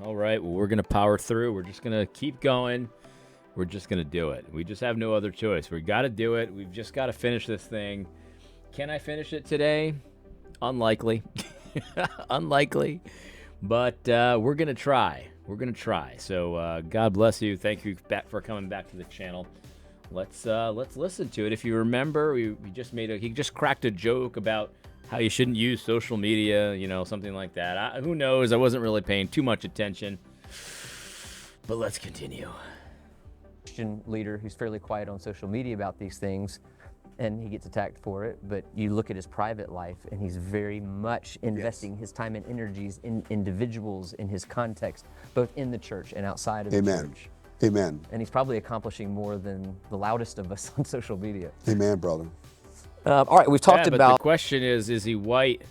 All right, well, we're going to power through. We're just going to keep going. We're just going to do it. We just have no other choice. We got to do it. We've just got to finish this thing. Can I finish it today? Unlikely. Unlikely. But we're going to try. We're going to try. So God bless you. Thank you for coming back to the channel. Let's listen to it. If you remember, he just cracked a joke about how you shouldn't use social media, something like that. Who knows? I wasn't really paying too much attention. But let's continue. Christian leader who's fairly quiet on social media about these things, and he gets attacked for it. But you look at his private life, and he's very much investing his time and energies in individuals in his context, both in the church and outside of the church. Amen. And he's probably accomplishing more than the loudest of us on social media. Amen, brother. All right, we've talked but about. The question is he white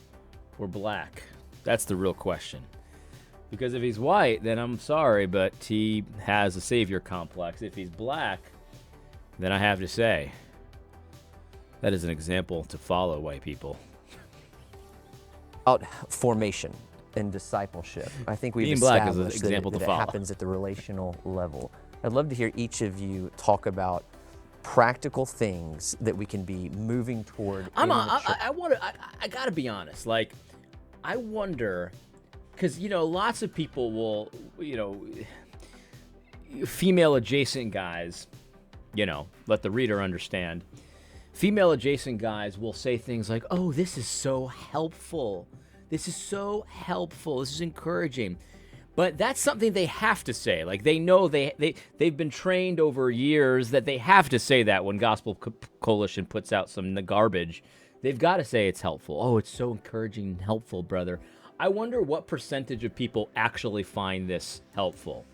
or black? That's the real question. Because if he's white, then I'm sorry, but he has a savior complex. If he's black, then I have to say, that is an example to follow, white people. About formation and discipleship. I think we've Being black is an established example that to it follow. happens at the relational level. I'd love to hear each of you talk about practical things that we can be moving toward. I gotta be honest. Like, I wonder, because lots of people will, female adjacent guys, let the reader understand. Female adjacent guys will say things like, "Oh, this is so helpful. This is so helpful. This is encouraging." But that's something they have to say. Like, they know they've been trained over years that they have to say that when Gospel Coalition puts out some garbage. They've got to say it's helpful. Oh, it's so encouraging and helpful, brother. I wonder what percentage of people actually find this helpful.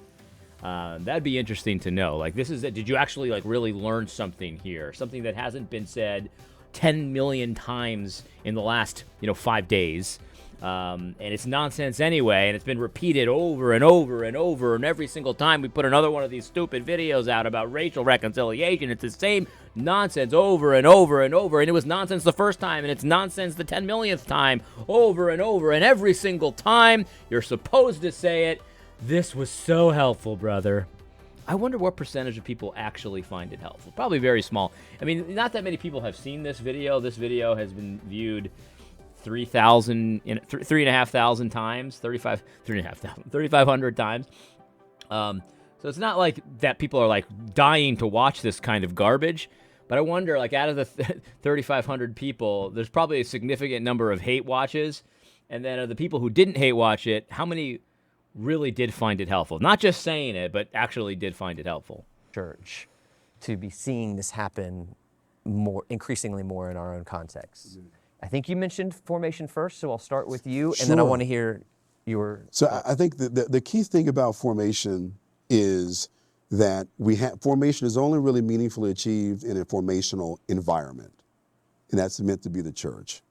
That'd be interesting to know. Like, did you actually really learn something here? Something that hasn't been said 10 million times in the last 5 days. And it's nonsense anyway, and it's been repeated over and over and over, and every single time we put another one of these stupid videos out about racial reconciliation, it's the same nonsense over and over and over, and it was nonsense the first time, and it's nonsense the 10 millionth time, over and over, and every single time you're supposed to say it. This was so helpful, brother. I wonder what percentage of people actually find it helpful. Probably very small. I mean, not that many people have seen this video. This video has been viewed 3,500 times, 3,500 times. So it's not like that people are dying to watch this kind of garbage. But I wonder, out of the 3,500 people, there's probably a significant number of hate watches. And then of the people who didn't hate watch it, how many really did find it helpful? Not just saying it, but actually did find it helpful. Church, to be seeing this happen increasingly more in our own context. Mm-hmm. I think you mentioned formation first, so I'll start with you, and then I want to hear your... So I think the key thing about formation is that formation is only really meaningfully achieved in a formational environment, and that's meant to be the church.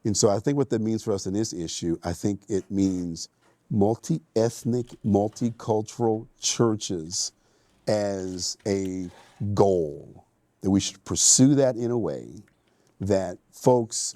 And so I think what that means for us in this issue, I think it means multi-ethnic, multicultural churches as a goal, that we should pursue that in a way that folks'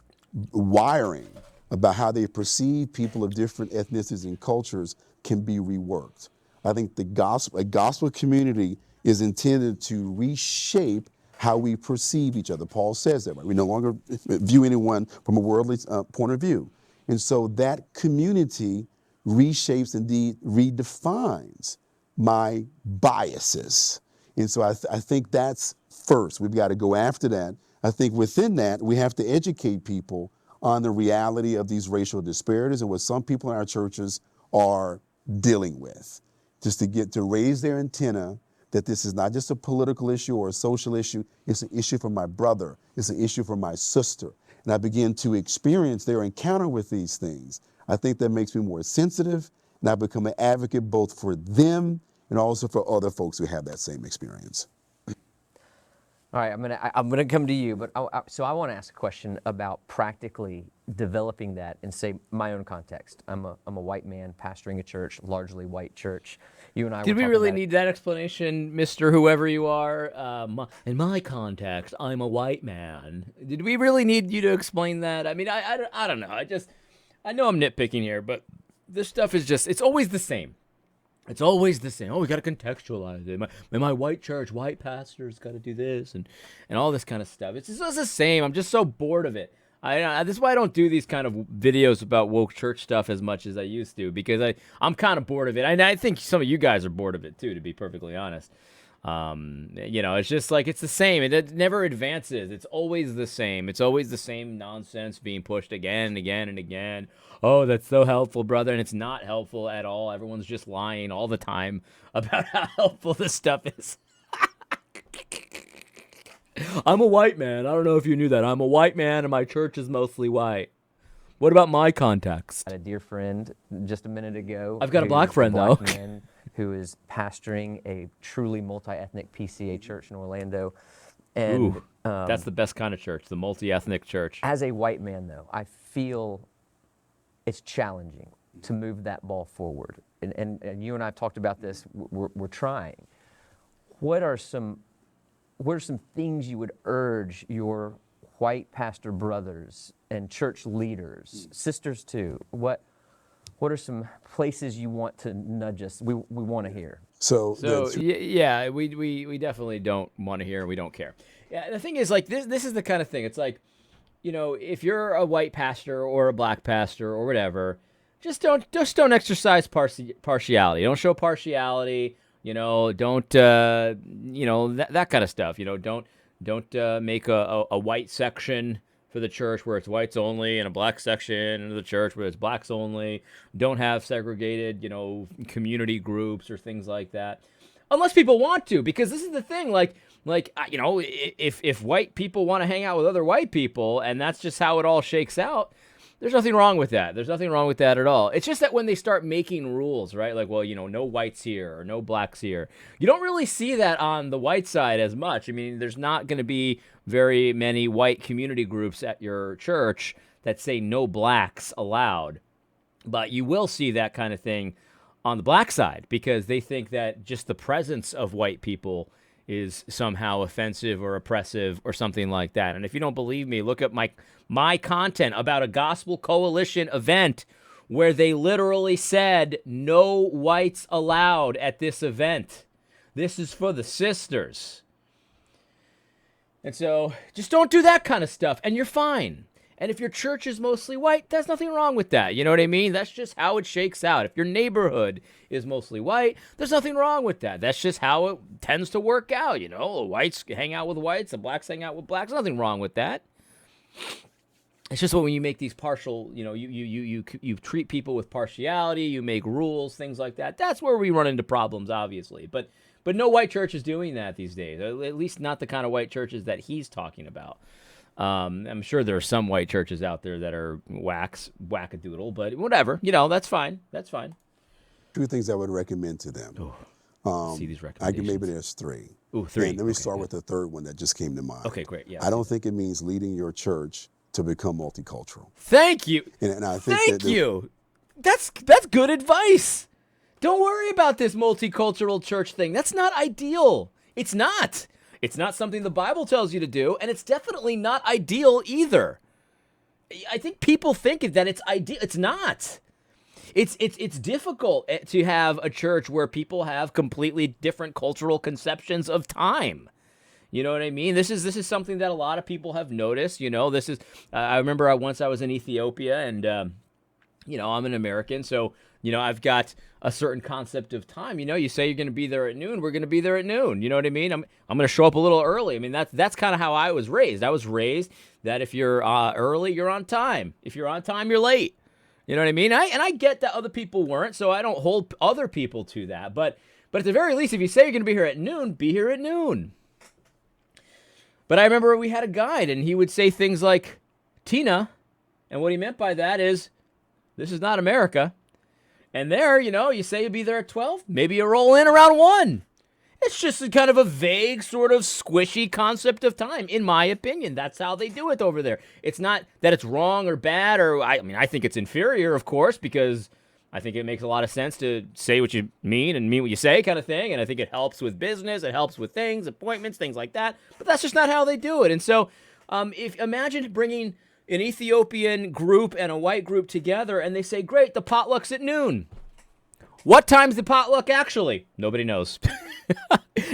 wiring about how they perceive people of different ethnicities and cultures can be reworked. I think a gospel community is intended to reshape how we perceive each other. Paul says that, right? We no longer view anyone from a worldly point of view. And so that community reshapes, indeed redefines my biases. And so I think that's first. We've got to go after that. I think within that, we have to educate people on the reality of these racial disparities and what some people in our churches are dealing with. Just to raise their antenna that this is not just a political issue or a social issue, it's an issue for my brother, it's an issue for my sister. And I begin to experience their encounter with these things. I think that makes me more sensitive, and I become an advocate both for them and also for other folks who have that same experience. All right, I'm gonna come to you, but so I want to ask a question about practically developing that in, say, my own context. I'm a white man pastoring a church, largely white church. You and I. Did we really need that explanation, Mr. Whoever you are? In my context, I'm a white man. Did we really need you to explain that? I mean, I don't know. I know I'm nitpicking here, but this stuff is it's always the same. It's always the same. Oh, we got to contextualize it. My white church, white pastors got to do this and all this kind of stuff. It's just the same. I'm just so bored of it. This is why I don't do these kind of videos about woke church stuff as much as I used to, because I'm kind of bored of it. I think some of you guys are bored of it too, to be perfectly honest. It's just like it's the same. It never advances. It's always the same. It's always the same nonsense being pushed again and again and again. Oh, that's so helpful, brother. And it's not helpful at all. Everyone's just lying all the time about how helpful this stuff is. I'm a white man. I don't know if you knew that. I'm a white man and my church is mostly white. What about my context? I had a dear friend just a minute ago. I've got a black friend, though. Man who is pastoring a truly multi-ethnic PCA church in Orlando. And Ooh, that's the best kind of church, the multi-ethnic church. As a white man, though, I feel it's challenging to move that ball forward. And you and I have talked about this. We're trying. What are some things you would urge your white pastor brothers and church leaders, sisters too? What are some places you want to nudge us? We want to hear. So yeah, we definitely don't want to hear, and we don't care. Yeah, the thing is, like, this is the kind of thing. It's like, if you're a white pastor or a black pastor or whatever, just don't exercise partiality. Don't show partiality. Don't that kind of stuff. Don't make a white section for the church where it's whites only and a black section of the church where it's blacks only. Don't have segregated, community groups or things like that. Unless people want to, because this is the thing, if white people want to hang out with other white people and that's just how it all shakes out, there's nothing wrong with that. There's nothing wrong with that at all. It's just that when they start making rules, right? Like, well, no whites here or no blacks here. You don't really see that on the white side as much. I mean, there's not going to be very many white community groups at your church that say no blacks allowed. But you will see that kind of thing on the black side because they think that just the presence of white people is somehow offensive or oppressive or something like that. And if you don't believe me, look at my content about a Gospel Coalition event where they literally said no whites allowed at this event. This is for the sisters. And so just don't do that kind of stuff and you're fine. And if your church is mostly white, there's nothing wrong with that. You know what I mean? That's just how it shakes out. If your neighborhood is mostly white, there's nothing wrong with that. That's just how it tends to work out. The whites hang out with whites, the blacks hang out with blacks. Nothing wrong with that. It's just when you make these partial, you treat people with partiality, you make rules, things like that. That's where we run into problems, obviously. But no white church is doing that these days. At least not the kind of white churches that he's talking about. I'm sure there are some white churches out there that are wackadoodle, but whatever, that's fine. That's fine. Two things I would recommend to them. See these recommendations. Maybe there's three. Ooh, three. And let me start with the third one that just came to mind. Okay, great. Yeah. I don't think it means leading your church to become multicultural. Thank you. And I think Thank you. That's good advice. Don't worry about this multicultural church thing. That's not ideal. It's not. It's not something the Bible tells you to do, and it's definitely not ideal either. I think people think that it's ideal. It's not. It's difficult to have a church where people have completely different cultural conceptions of time. You know what I mean? This is something that a lot of people have noticed. This is. I remember once I was in Ethiopia, and I'm an American, so I've got a certain concept of time. You say you're going to be there at noon, we're going to be there at noon. You know what I mean? I'm going to show up a little early. I mean, that's kind of how I was raised. I was raised that if you're early, you're on time. If you're on time, you're late. You know what I mean? I get that other people weren't, so I don't hold other people to that. But at the very least, if you say you're going to be here at noon, be here at noon. But I remember we had a guide, and he would say things like, Tina, and what he meant by that is, this is not America. And there, you say you'll be there at 12, maybe you roll in around 1. It's just a kind of a vague, sort of squishy concept of time, in my opinion. That's how they do it over there. It's not that it's wrong or bad, or I think it's inferior, of course, because I think it makes a lot of sense to say what you mean and mean what you say kind of thing. And I think it helps with business. It helps with things, appointments, things like that. But that's just not how they do it. And so imagine bringing an Ethiopian group and a white group together, and they say, great, the potluck's at noon. What time's the potluck actually? Nobody knows.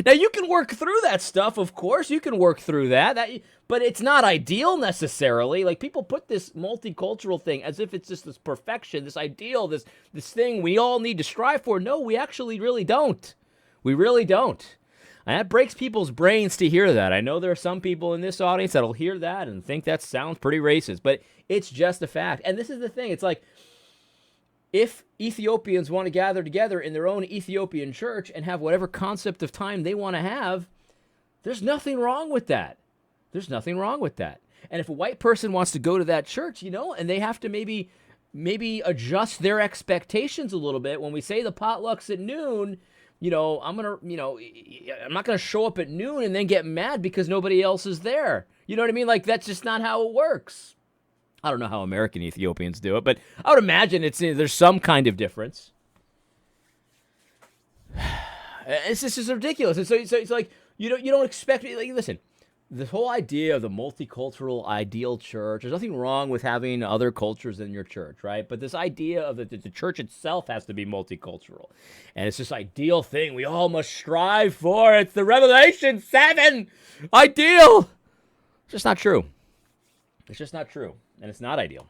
Now, you can work through that stuff, of course. You can work through that, but it's not ideal necessarily. Like, people put this multicultural thing as if it's just this perfection, this ideal, this thing we all need to strive for. No, we actually really don't. We really don't. And that breaks people's brains to hear that. I know there are some people in this audience that'll hear that and think that sounds pretty racist, but it's just a fact. And this is the thing. It's like, if Ethiopians want to gather together in their own Ethiopian church and have whatever concept of time they want to have, there's nothing wrong with that. There's nothing wrong with that. And if a white person wants to go to that church, and they have to maybe adjust their expectations a little bit. When we say the potluck's at noon, I'm not gonna show up at noon and then get mad because nobody else is there. You know what I mean? Like, that's just not how it works. I don't know how American Ethiopians do it, but I would imagine there's some kind of difference. It's just ridiculous. And so it's like you don't expect. Like, listen, the whole idea of the multicultural ideal church. There's nothing wrong with having other cultures in your church, right? But this idea of the church itself has to be multicultural, and it's this ideal thing we all must strive for. It's the Revelation 7 ideal. It's just not true. It's just not true. And it's not ideal.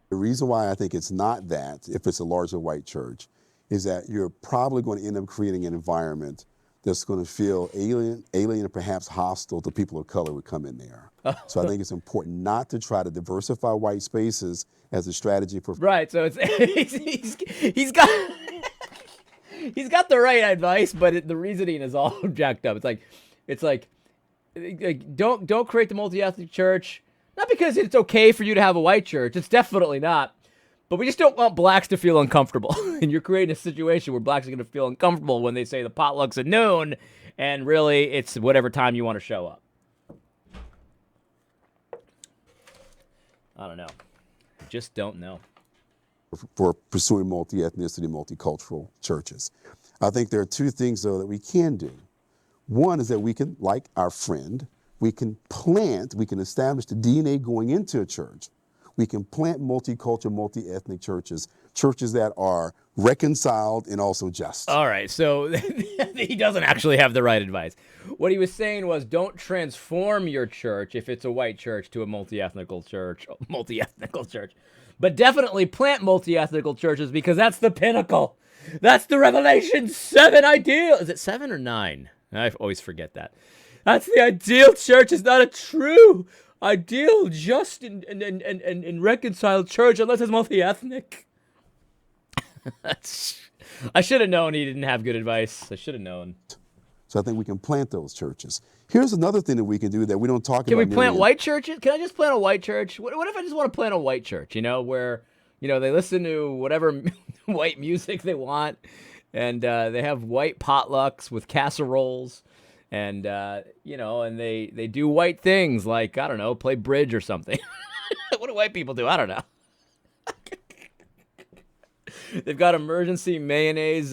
The reason why I think it's not that, if it's a larger white church, is that you're probably going to end up creating an environment that's going to feel alien and perhaps hostile to people of color would come in there. So I think it's important not to try to diversify white spaces as a strategy for... Right, so it's he's got he's got the right advice, but the reasoning is all jacked up. It's like don't create the multi-ethnic church. Not because it's okay for you to have a white church. It's definitely not. But we just don't want blacks to feel uncomfortable. And you're creating a situation where blacks are going to feel uncomfortable when they say the potluck's at noon, and really it's whatever time you want to show up. I don't know. I just don't know. For pursuing multi-ethnicity, multicultural churches. I think there are two things, though, that we can do. One is that we can, like our friend, we can establish the DNA going into a church. We can plant multicultural, multi-ethnic churches that are reconciled and also just. All right, so he doesn't actually have the right advice. What he was saying was, don't transform your church if it's a white church to a multi-ethnical church, but definitely plant multi-ethnical churches, because that's the pinnacle. That's the Revelation 7 ideal. Is it 7 or 9? I always forget that. That's the ideal church. It's not a true, ideal, just, and reconciled church unless it's multi-ethnic. I should have known he didn't have good advice. I should have known. So I think we can plant those churches. Here's another thing that we can do that we don't talk about. Can we plant white churches? Can I just plant a white church? What if I just want to plant a white church, where, they listen to whatever white music they want, and they have white potlucks with casseroles. And, and they do white things like, I don't know, play bridge or something. What do white people do? I don't know. They've got emergency mayonnaise,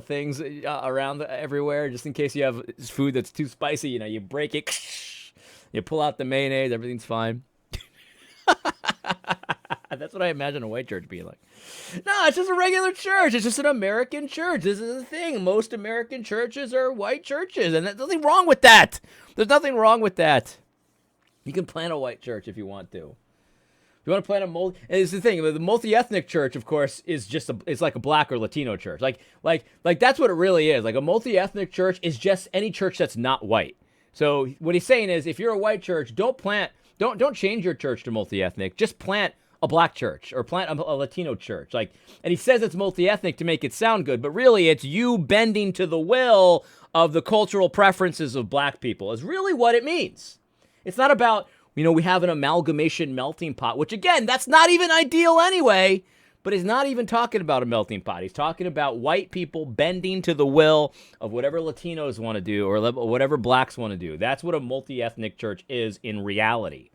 things around everywhere, just in case you have food that's too spicy. You break it, you pull out the mayonnaise, everything's fine. That's what I imagine a white church being like. No, it's just a regular church. It's just an American church. This is the thing. Most American churches are white churches, and there's nothing wrong with that. There's nothing wrong with that. You can plant a white church if you want to. If you want to plant and it's the thing. The multi-ethnic church, of course, is just it's like a black or Latino church. Like that's what it really is. Like, a multi-ethnic church is just any church that's not white. So what he's saying is, if you're a white church, don't change your church to multi-ethnic. Just plant a black church or plant a Latino church. And he says it's multi-ethnic to make it sound good, but really it's you bending to the will of the cultural preferences of black people is really what it means. It's not about, we have an amalgamation melting pot, which again, that's not even ideal anyway, but he's not even talking about a melting pot. He's talking about white people bending to the will of whatever Latinos want to do or whatever blacks want to do. That's what a multi-ethnic church is in reality.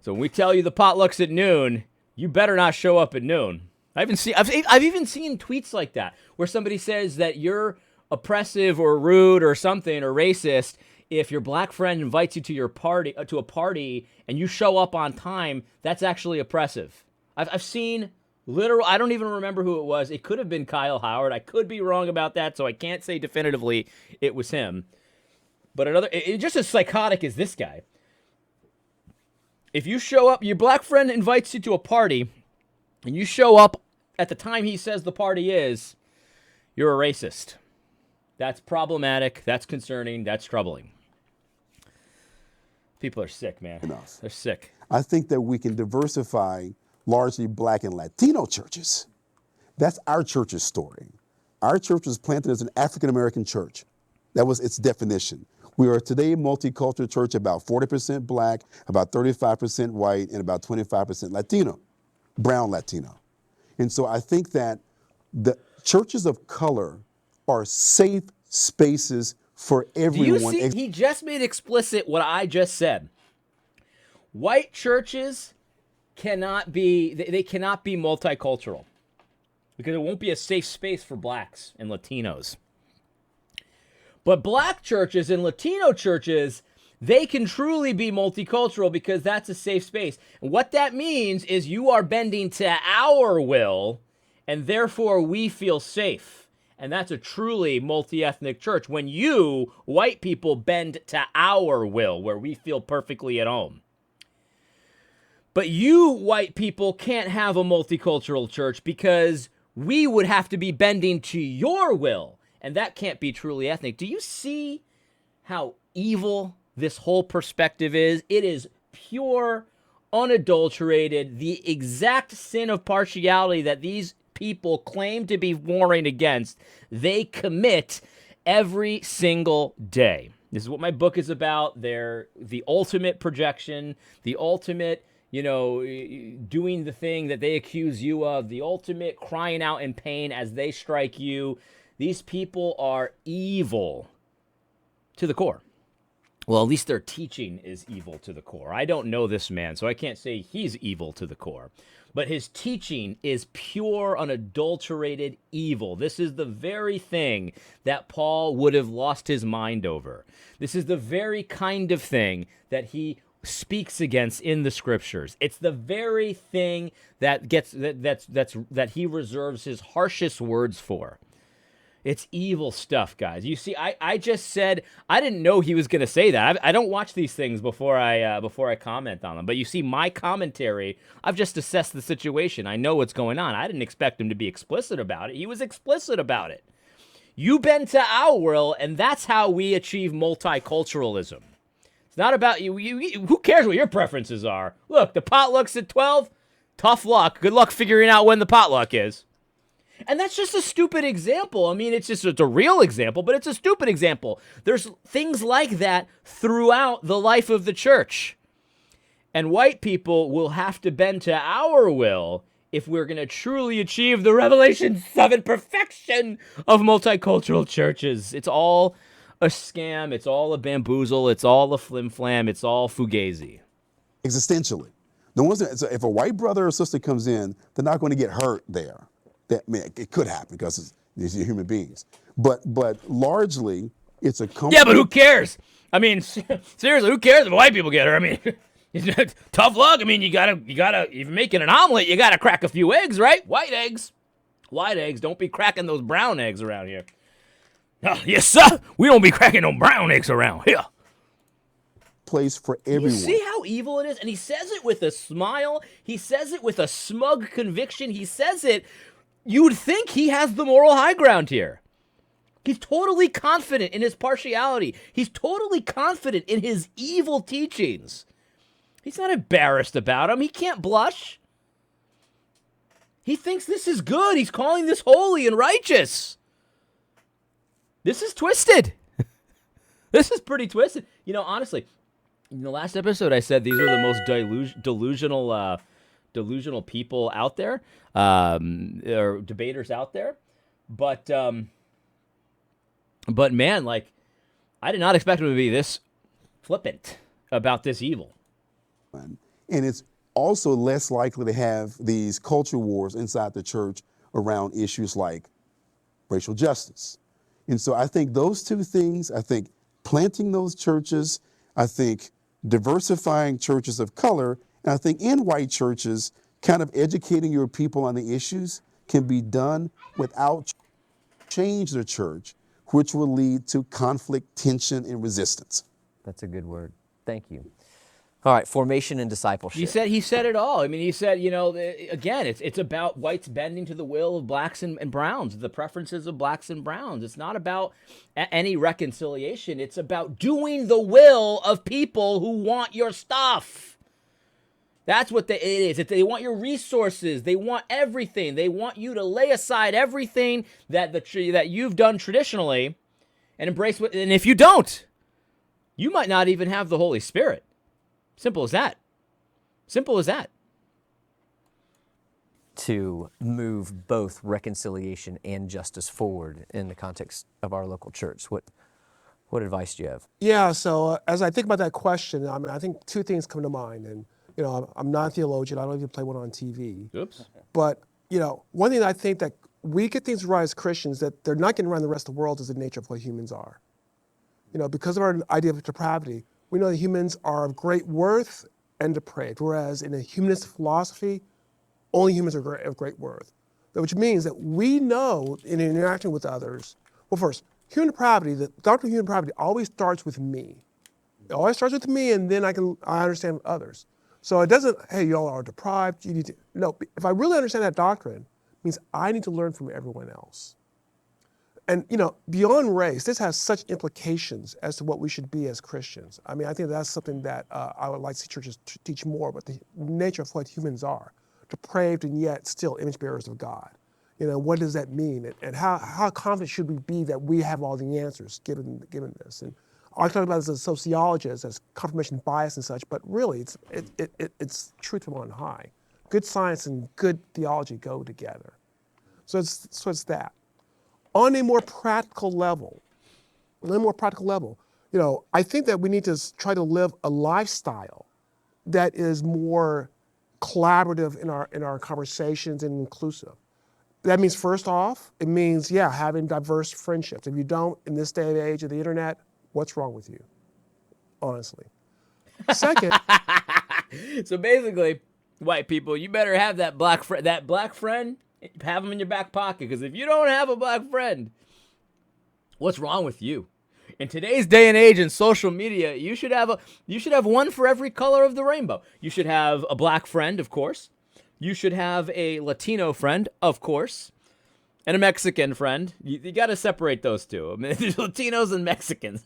So when we tell you the potluck's at noon, you better not show up at noon. I've even seen tweets like that where somebody says that you're oppressive or rude or something or racist if your black friend invites you to your party to a party and you show up on time. That's actually oppressive. I've seen Literal, I don't even remember who it was. It could have been Kyle Howard. I could be wrong about that, so I can't say definitively it was him. But just as psychotic as this guy. If you show up, your black friend invites you to a party, and you show up at the time he says the party is, you're a racist. That's problematic. That's concerning. That's troubling. People are sick, man. Enough. They're sick. I think that we can diversify largely Black and Latino churches. That's our church's story. Our church was planted as an African-American church. That was its definition. We are today a multicultural church, about 40% Black, about 35% white, and about 25% Latino, brown Latino. And so I think that the churches of color are safe spaces for everyone. Do you see? He just made explicit what I just said. White churches cannot be multicultural because it won't be a safe space for blacks and Latinos. But black churches and Latino churches, they can truly be multicultural because that's a safe space. And what that means is you are bending to our will, and therefore we feel safe. And that's a truly multi-ethnic church when you, white people, bend to our will, where we feel perfectly at home. But you, white people, can't have a multicultural church because we would have to be bending to your will. And that can't be truly ethnic. Do you see how evil this whole perspective is? It is pure, unadulterated, the exact sin of partiality that these people claim to be warring against. They commit every single day. This is what my book is about. They're the ultimate projection, the ultimate, doing the thing that they accuse you of, the ultimate crying out in pain as they strike you. These people are evil to the core. Well, at least their teaching is evil to the core. I don't know this man, so I can't say he's evil to the core. But his teaching is pure, unadulterated evil. This is the very thing that Paul would have lost his mind over. This is the very kind of thing that he speaks against in the scriptures. It's the very thing that that he reserves his harshest words for. It's evil stuff, guys. You see, I just said I didn't know he was going to say that. I don't watch these things before I comment on them. But you see, my commentary, I've just assessed the situation. I know what's going on. I didn't expect him to be explicit about it. He was explicit about it. You bend to our will, and that's how we achieve multiculturalism. It's not about you. Who cares what your preferences are? Look, the potluck's at 12. Tough luck. Good luck figuring out when the potluck is. And that's just a stupid example. I mean, it's a real example, but it's a stupid example. There's things like that throughout the life of the church. And white people will have to bend to our will if we're going to truly achieve the Revelation 7 perfection of multicultural churches. It's all a scam. It's all a bamboozle. It's all a flim-flam. It's all fugazi. Existentially. So if a white brother or sister comes in, they're not going to get hurt there. It could happen because these are human beings. But largely, it's a Yeah, but who cares? I mean, seriously, who cares if white people get her? I mean, tough luck. I mean, you gotta, if you're making an omelet, you gotta crack a few eggs, right? White eggs. Don't be cracking those brown eggs around here. Yes, sir. We don't be cracking no brown eggs around here. Place for everyone. You see how evil it is? And he says it with a smile. He says it with a smug conviction. He says it. You would think he has the moral high ground here. He's totally confident in his partiality. He's totally confident in his evil teachings. He's not embarrassed about them. He can't blush. He thinks this is good. He's calling this holy and righteous. This is twisted. This is pretty twisted. Honestly, in the last episode, I said these are the most delusional people out there, or debaters out there. But man, like, I did not expect him to be this flippant about this evil. And it's also less likely to have these culture wars inside the church around issues like racial justice. And so I think those two things, I think planting those churches, I think diversifying churches of color, and I think in white churches kind of educating your people on the issues can be done without change the church, which will lead to conflict, tension, and resistance. That's a good word. Thank you. All right, formation and discipleship. He said it all. I mean, he said, again, it's about whites bending to the will of blacks and browns, the preferences of blacks and browns. It's not about any reconciliation. It's about doing the will of people who want your stuff. That's what it is. They want your resources. They want everything. They want you to lay aside everything that you've done traditionally and embrace what. And if you don't, you might not even have the Holy Spirit. Simple as that. Simple as that. To move both reconciliation and justice forward in the context of our local church. What advice do you have? Yeah, so as I think about that question, I mean, I think two things come to mind. And, I'm not a theologian. I don't even play one on TV. Oops. But, one thing that I think that we get things right as Christians that they're not getting around the rest of the world is the nature of what humans are. Because of our idea of depravity, we know that humans are of great worth and depraved, whereas in a humanist philosophy, only humans are of great worth. Which means that we know in interacting with others, well, first, human depravity, the doctrine of human depravity always starts with me. It always starts with me, and then I understand others. So it doesn't, hey, y'all are deprived, you need to, no, if I really understand that doctrine, it means I need to learn from everyone else. And, beyond race, this has such implications as to what we should be as Christians. I mean, I think that's something that I would like to see churches teach more about the nature of what humans are, depraved and yet still image bearers of God. What does that mean? And how confident should we be that we have all the answers given this? And I talk about it as a sociologist, as confirmation bias and such, but really it's truth from on high. Good science and good theology go together. So it's that. On a more practical level, I think that we need to try to live a lifestyle that is more collaborative in our conversations and inclusive. That means, first off, it means, having diverse friendships. If you don't, in this day and age of the internet, what's wrong with you? Honestly. Second. So basically, white people, you better have that black friend. Have them in your back pocket, because if you don't have a black friend, what's wrong with you? In today's day and age in social media, you should have one for every color of the rainbow. You should have a black friend, of course. You should have a Latino friend, of course, and a Mexican friend. You got to separate those two. I mean, there's Latinos and Mexicans.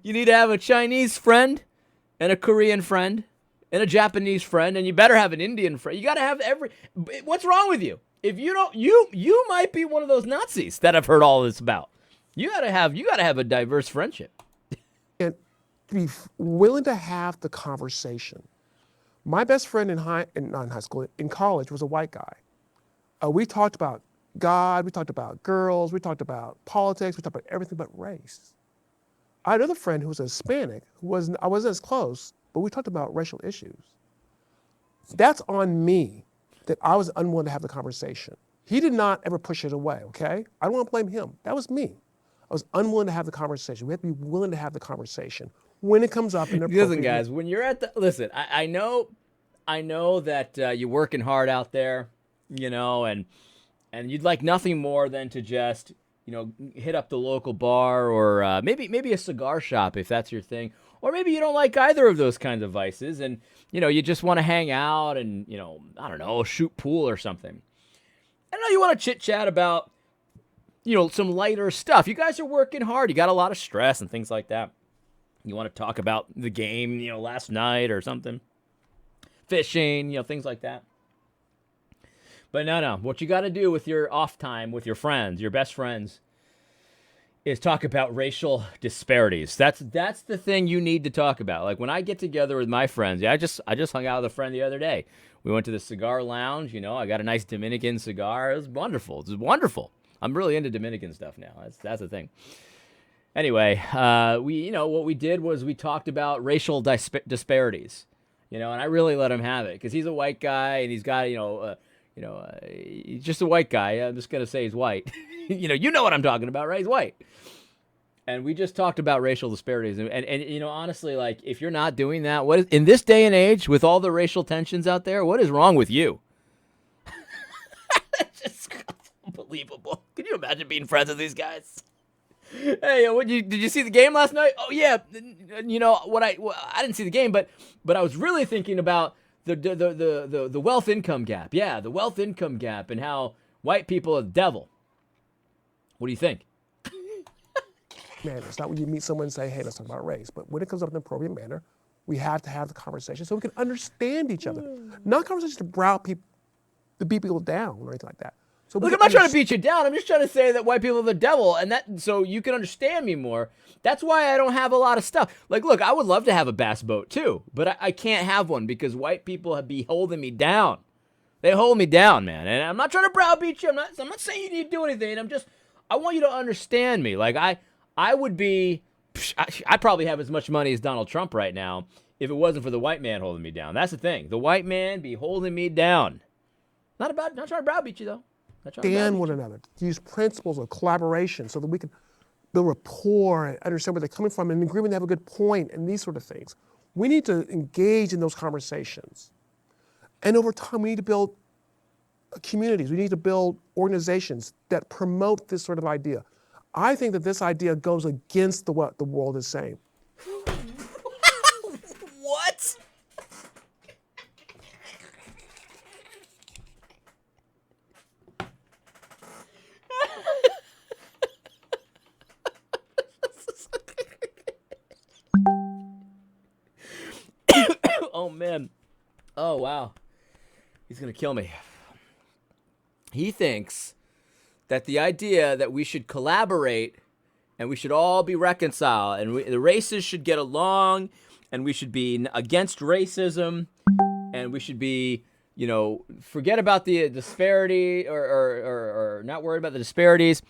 You need to have a Chinese friend and a Korean friend and a Japanese friend, and you better have an Indian friend. You got to have what's wrong with you? If you don't, you might be one of those Nazis that I've heard all this about. You got to have a diverse friendship. And to be willing to have the conversation. My best friend not in high school, in college, was a white guy. We talked about God, we talked about girls, we talked about politics, we talked about everything but race. I had another friend who was a Hispanic, I wasn't as close, but we talked about racial issues. That's on me, that I was unwilling to have the conversation. He did not ever push it away, okay? I don't want to blame him. That was me. I was unwilling to have the conversation. We have to be willing to have the conversation when it comes up in the Listen, guys, when you're I know that you're working hard out there, and you'd like nothing more than to just, hit up the local bar or maybe a cigar shop if that's your thing. Or maybe you don't like either of those kinds of vices and, you just want to hang out and, I don't know, shoot pool or something. I know you want to chit-chat about, some lighter stuff. You guys are working hard. You got a lot of stress and things like that. You want to talk about the game, last night or something. Fishing, things like that. But no. What you got to do with your off time with your friends, your best friends, is talk about racial disparities. That's the thing you need to talk about. Like when I get together with my friends, I just hung out with a friend the other day. We went to the cigar lounge. I got a nice Dominican cigar. It was wonderful. I'm really into Dominican stuff now. That's the thing. Anyway, what we did was we talked about racial disparities. And I really let him have it because he's a white guy and he's got he's just a white guy. I'm just gonna say he's white. You know what I'm talking about, right? He's white. And we just talked about racial disparities. And you know, honestly, like, if you're not doing that, what is, in this day and age, with all the racial tensions out there, what is wrong with you? It's just unbelievable. Can you imagine being friends with these guys? Hey, did you see the game last night? Oh yeah, you know I didn't see the game, but I was really thinking about the wealth income gap. Yeah, the wealth income gap and how white people are the devil. What do you think? Man, it's not when you meet someone and say, hey, let's talk about race. But when it comes up in an appropriate manner, we have to have the conversation so we can understand each other. Not conversations to to beat people down or anything like that. So Look, I'm not trying to beat you down. I'm just trying to say that white people are the devil, and that so you can understand me more. That's why I don't have a lot of stuff. Like, look, I would love to have a bass boat too, but I can't have one because white people have been holding me down. They hold me down, man. And I'm not trying to browbeat you. I'm not saying you need to do anything. I want you to understand me. Like, I would be, I probably have as much money as Donald Trump right now if it wasn't for the white man holding me down. That's the thing. The white man be holding me down. Not trying to browbeat you though. Understand one another, to use principles of collaboration so that we can build rapport and understand where they're coming from and agree when they have a good point and these sort of things. We need to engage in those conversations. And over time, we need to build communities. We need to build organizations that promote this sort of idea. I think that this idea goes against what the world is saying. What? Oh, man. Oh, wow. He's going to kill me. He thinks that the idea that we should collaborate and we should all be reconciled and the races should get along and we should be against racism and we should be, you know, forget about the disparity or not worried about the disparities.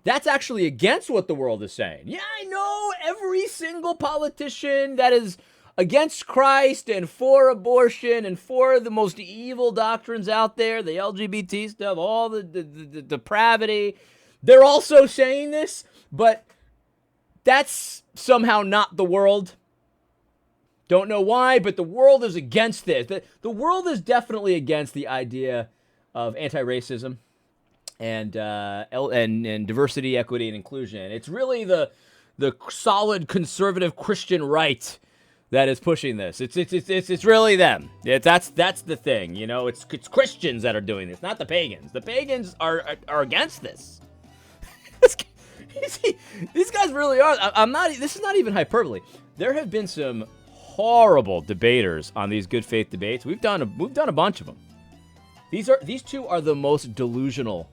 That's actually against what the world is saying. Yeah, I know every single politician that is against Christ and for abortion and for the most evil doctrines out there, the LGBT stuff, all the depravity. They're also saying this, but that's somehow not the world. Don't know why, but the world is against this. The world is definitely against the idea of anti-racism and diversity, equity, and inclusion. It's really the solid conservative Christian right that is pushing this. It's really them. That's the thing. You know, it's Christians that are doing this, not the pagans. The pagans are against this. These guys really are. I'm not. This is not even hyperbole. There have been some horrible debaters on these good faith debates. We've done a bunch of them. These two are the most delusional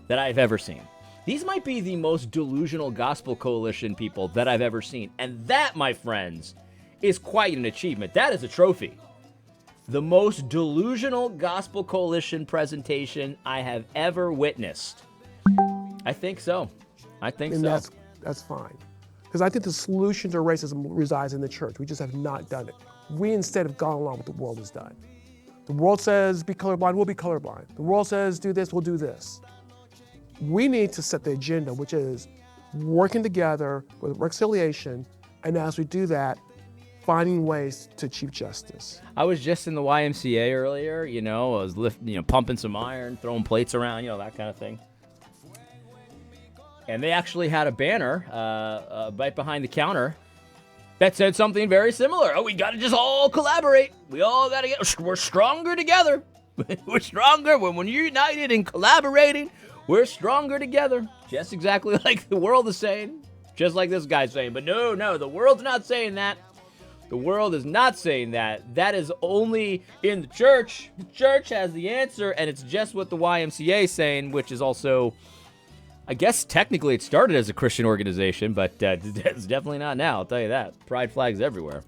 that I've ever seen. These might be the most delusional gospel coalition people that I've ever seen, and that, my friends, is quite an achievement. That is a trophy. The most delusional gospel coalition presentation I have ever witnessed. I think so. And that's fine. Because I think the solution to racism resides in the church. We just have not done it. We instead have gone along with what the world has done. The world says be colorblind, we'll be colorblind. The world says do this, we'll do this. We need to set the agenda, which is working together with reconciliation, and as we do that, finding ways to achieve justice. I was just in the YMCA earlier, you know, I was pumping some iron, throwing plates around, you know, that kind of thing. And they actually had a banner right behind the counter that said something very similar. Oh, we got to just all collaborate. We all got to we're stronger together. We're stronger when you're united and collaborating. We're stronger together. Just exactly like the world is saying. Just like this guy's saying. But no, the world's not saying that. The world is not saying that. That is only in the church. The church has the answer, and it's just what the YMCA is saying, which is also, I guess technically it started as a Christian organization, but it's definitely not now, I'll tell you that. Pride flags everywhere.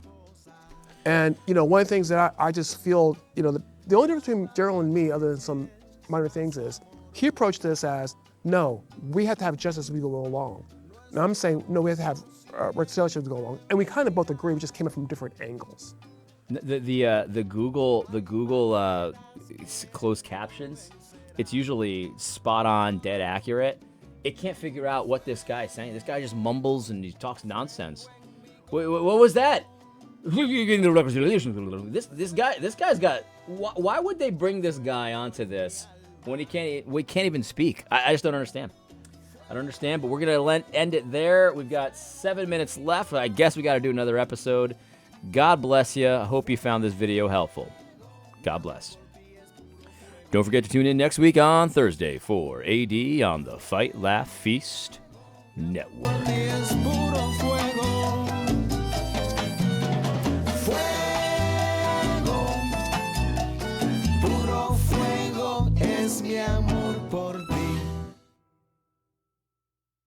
And, you know, one of the things that I just feel, you know, the only difference between Daryl and me, other than some minor things, is he approached this as, no, we have to have justice as we go along. And I'm saying, no, we have to have reconciliation as we go along. And we kind of both agree, we just came at it from different angles. The Google closed captions, it's usually spot on, dead accurate. it can't figure out what this guy is saying. This guy just mumbles and he talks nonsense. Wait, what was that? This guy's got. Why would they bring this guy onto this when we can't even speak? I just don't understand. I don't understand, but we're gonna end it there. We've got 7 minutes left. I guess we got to do another episode. God bless you. I hope you found this video helpful. God bless. Don't forget to tune in next week on Thursday for AD on the Fight, Laugh, Feast Network.